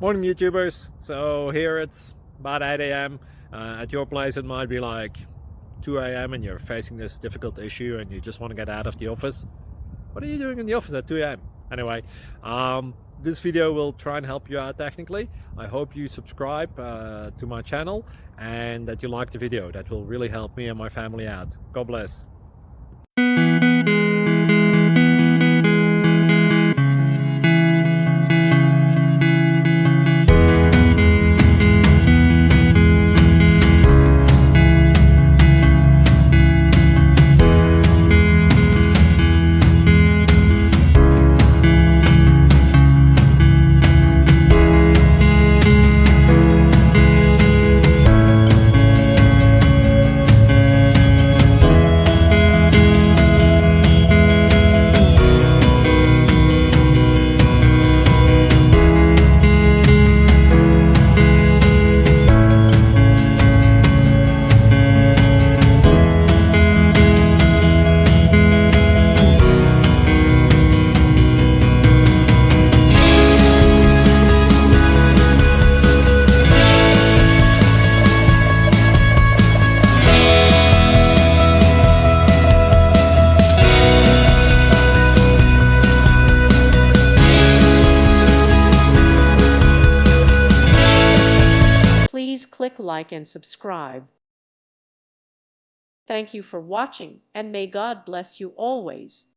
Morning, YouTubers. So here it's about 8 a.m. At your place it might be like 2 a.m. and you're facing this difficult issue and you just want to get out of the office. What are you doing in the office at 2 a.m.? Anyway, this video will try and help you out technically. I hope you subscribe to my channel and that you like the video. That will really help me and my family out. God bless. Please click like and subscribe. Thank you for watching, and may God bless you always.